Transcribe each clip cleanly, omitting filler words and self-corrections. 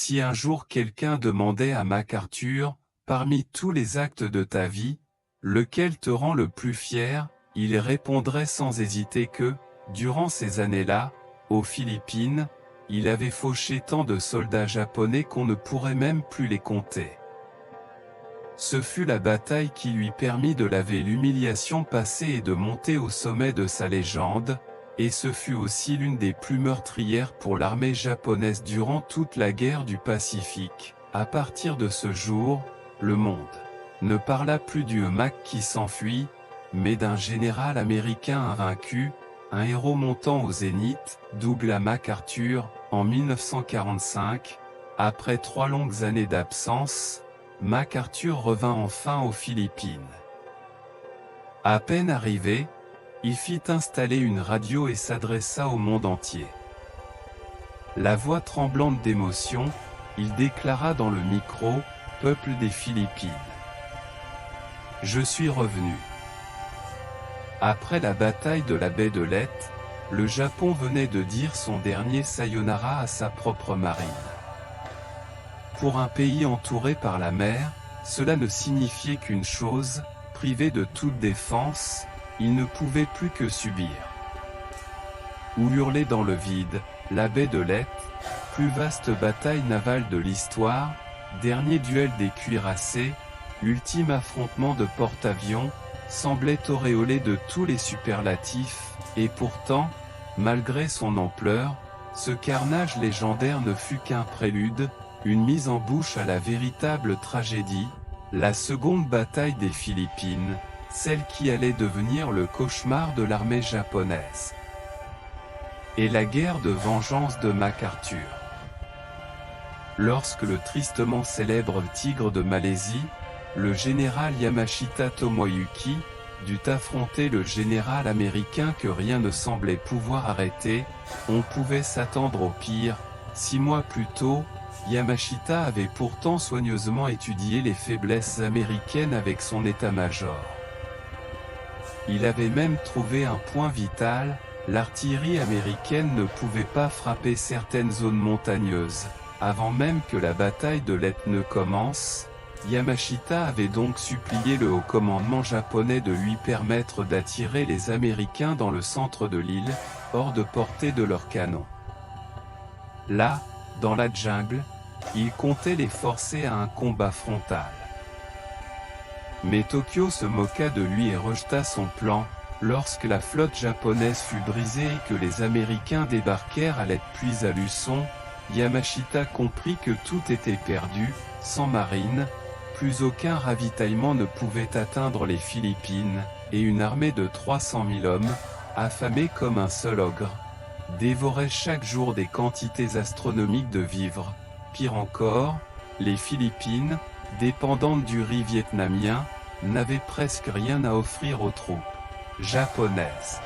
Si un jour quelqu'un demandait à MacArthur, parmi tous les actes de ta vie, lequel te rend le plus fier, il répondrait sans hésiter que, durant ces années-là, aux Philippines, il avait fauché tant de soldats japonais qu'on ne pourrait même plus les compter. Ce fut la bataille qui lui permit de laver l'humiliation passée et de monter au sommet de sa légende, et ce fut aussi l'une des plus meurtrières pour l'armée japonaise durant toute la guerre du Pacifique. À partir de ce jour, le monde ne parla plus du Mac qui s'enfuit, mais d'un général américain invaincu, un héros montant au zénith, Douglas MacArthur, en 1945. Après 3 longues années d'absence, MacArthur revint enfin aux Philippines. À peine arrivé, il fit installer une radio et s'adressa au monde entier. La voix tremblante d'émotion, il déclara dans le micro, « Peuple des Philippines. Je suis revenu. » Après la bataille de la baie de Leyte, le Japon venait de dire son dernier sayonara à sa propre marine. Pour un pays entouré par la mer, cela ne signifiait qu'une chose, privé de toute défense, il ne pouvait plus que subir. Ou hurler dans le vide, la baie de Leyte, plus vaste bataille navale de l'histoire, dernier duel des cuirassés, ultime affrontement de porte-avions, semblait auréolé de tous les superlatifs, et pourtant, malgré son ampleur, ce carnage légendaire ne fut qu'un prélude, une mise en bouche à la véritable tragédie, la seconde bataille des Philippines, celle qui allait devenir le cauchemar de l'armée japonaise. Et la guerre de vengeance de MacArthur. Lorsque le tristement célèbre tigre de Malaisie, le général Yamashita Tomoyuki, dut affronter le général américain que rien ne semblait pouvoir arrêter, on pouvait s'attendre au pire. 6 mois plus tôt, Yamashita avait pourtant soigneusement étudié les faiblesses américaines avec son état-major. Il avait même trouvé un point vital, l'artillerie américaine ne pouvait pas frapper certaines zones montagneuses. Avant même que la bataille de Leyte ne commence, Yamashita avait donc supplié le haut commandement japonais de lui permettre d'attirer les Américains dans le centre de l'île, hors de portée de leurs canons. Là, dans la jungle, il comptait les forcer à un combat frontal. Mais Tokyo se moqua de lui et rejeta son plan. Lorsque la flotte japonaise fut brisée et que les Américains débarquèrent à Leyte puis à Luçon, Yamashita comprit que tout était perdu. Sans marine, plus aucun ravitaillement ne pouvait atteindre les Philippines, et une armée de 300 000 hommes, affamés comme un seul ogre, dévorait chaque jour des quantités astronomiques de vivres. Pire encore, les Philippines, dépendantes du riz vietnamien, n'avaient presque rien à offrir aux troupes japonaises.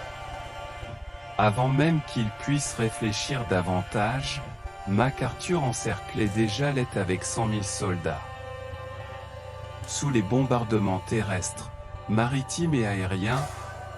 Avant même qu'ils puissent réfléchir davantage, MacArthur encerclait déjà Leyte avec 100 000 soldats. Sous les bombardements terrestres, maritimes et aériens,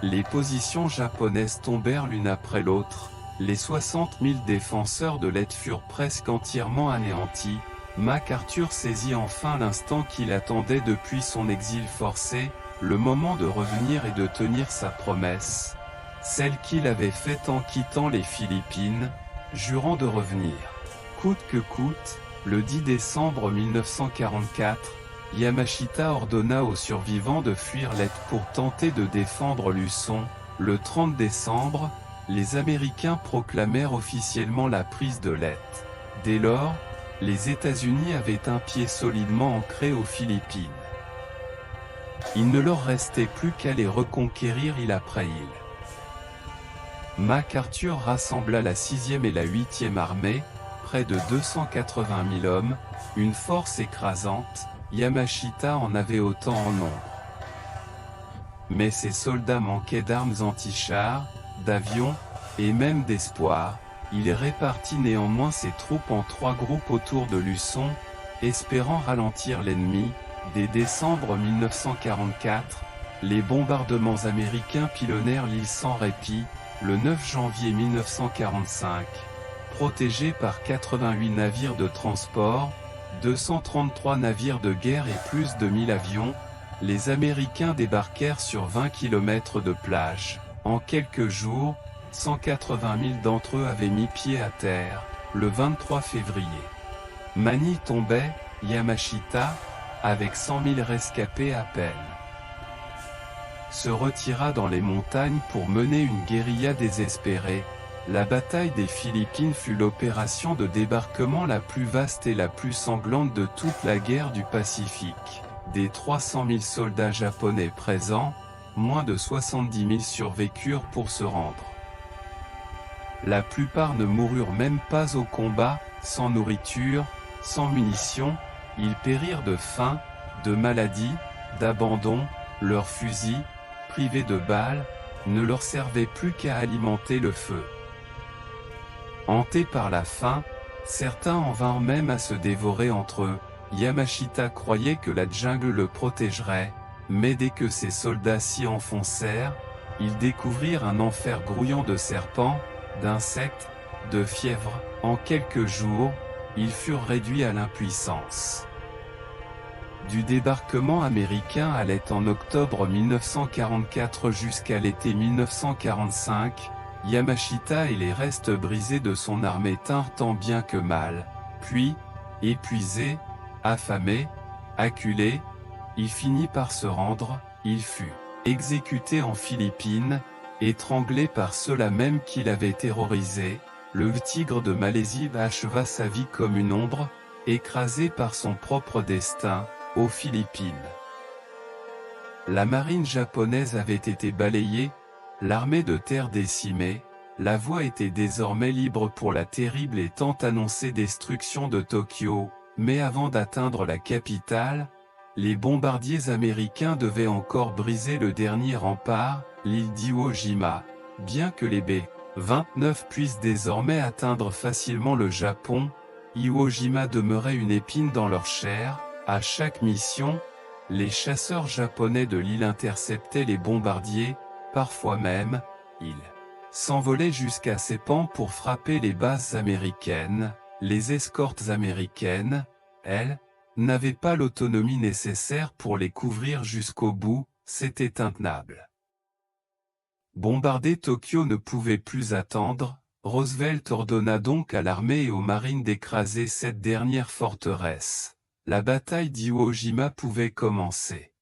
les positions japonaises tombèrent l'une après l'autre. Les 60 000 défenseurs de Leyte furent presque entièrement anéantis. MacArthur saisit enfin l'instant qu'il attendait depuis son exil forcé, le moment de revenir et de tenir sa promesse, celle qu'il avait faite en quittant les Philippines, jurant de revenir. Coûte que coûte, le 10 décembre 1944, Yamashita ordonna aux survivants de fuir Leyte pour tenter de défendre Luçon. Le 30 décembre, les Américains proclamèrent officiellement la prise de Leyte. Dès lors, les États-Unis avaient un pied solidement ancré aux Philippines. Il ne leur restait plus qu'à les reconquérir île après île. MacArthur rassembla la 6e et la 8e armée, près de 280 000 hommes, une force écrasante. Yamashita en avait autant en nombre. Mais ses soldats manquaient d'armes anti-chars, d'avions, et même d'espoir. Il répartit néanmoins ses troupes en 3 groupes autour de Luçon, espérant ralentir l'ennemi. Dès décembre 1944, les bombardements américains pilonnèrent l'île sans répit. Le 9 janvier 1945, Protégés par 88 navires de transport, 233 navires de guerre et plus de 1000 avions, les Américains débarquèrent sur 20 km de plage. En quelques jours, 180 000 d'entre eux avaient mis pied à terre, le 23 février. Mani tombait, Yamashita, avec 100 000 rescapés à peine, se retira dans les montagnes pour mener une guérilla désespérée. La bataille des Philippines fut l'opération de débarquement la plus vaste et la plus sanglante de toute la guerre du Pacifique. Des 300 000 soldats japonais présents, moins de 70 000 survécurent pour se rendre. La plupart ne moururent même pas au combat, sans nourriture, sans munitions, ils périrent de faim, de maladie, d'abandon, leurs fusils, privés de balles, ne leur servaient plus qu'à alimenter le feu. Hantés par la faim, certains en vinrent même à se dévorer entre eux. Yamashita croyait que la jungle le protégerait, mais dès que ses soldats s'y enfoncèrent, ils découvrirent un enfer grouillant de serpents, d'insectes, de fièvre. En quelques jours, ils furent réduits à l'impuissance. Du débarquement américain allait en octobre 1944 jusqu'à l'été 1945, Yamashita et les restes brisés de son armée tinrent tant bien que mal, puis, épuisé, affamé, acculé, il finit par se rendre, il fut exécuté en Philippines, étranglé par ceux-là même qui l'avaient terrorisé. Le tigre de Malaisie acheva sa vie comme une ombre, écrasé par son propre destin, aux Philippines. La marine japonaise avait été balayée, l'armée de terre décimée, la voie était désormais libre pour la terrible et tant annoncée destruction de Tokyo, mais avant d'atteindre la capitale, les bombardiers américains devaient encore briser le dernier rempart, l'île d'Iwo Jima, bien que les B-29 puissent désormais atteindre facilement le Japon, Iwo Jima demeurait une épine dans leur chair. À chaque mission, les chasseurs japonais de l'île interceptaient les bombardiers, parfois même, ils s'envolaient jusqu'à ses pans pour frapper les bases américaines. Les escortes américaines, elles, n'avaient pas l'autonomie nécessaire pour les couvrir jusqu'au bout, c'était intenable. Bombarder Tokyo ne pouvait plus attendre, Roosevelt ordonna donc à l'armée et aux marines d'écraser cette dernière forteresse. La bataille d'Iwo Jima pouvait commencer.